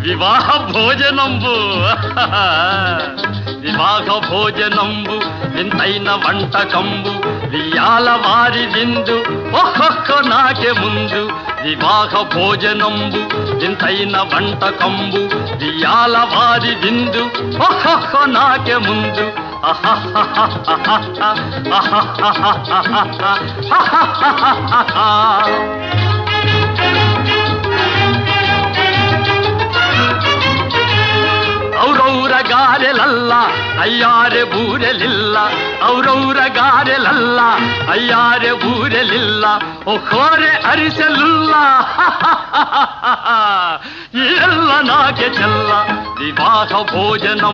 వివాహ భోజనంబు వివాహ భోజనంబు వింతైన వంటకంబు వియాల వారి విందు ఒక్కొక్క నాకే ముందు వివాహ భోజనంబు వింతైన వంటకంబు వియాల వారి విందు ఒక్కొక్క నాకే ముందు ಔರೌರ ಗಾರೆಲಲ್ಲ ಅಯ್ಯಾರೆ ಬೂರೆಲಿಲ್ಲ ಔರೌರ ಗಾರೆಲಲ್ಲ ಅಯ್ಯಾರೆ ಬೂರೆಲಿಲ್ಲ ಒಕ್ಕೋರೆ ಅರಿಸಲಿಲ್ಲ ಎಲ್ಲ ನಾಗೆ ಚೆಲ್ಲ ವಿವಾಹ ಭೋಜನ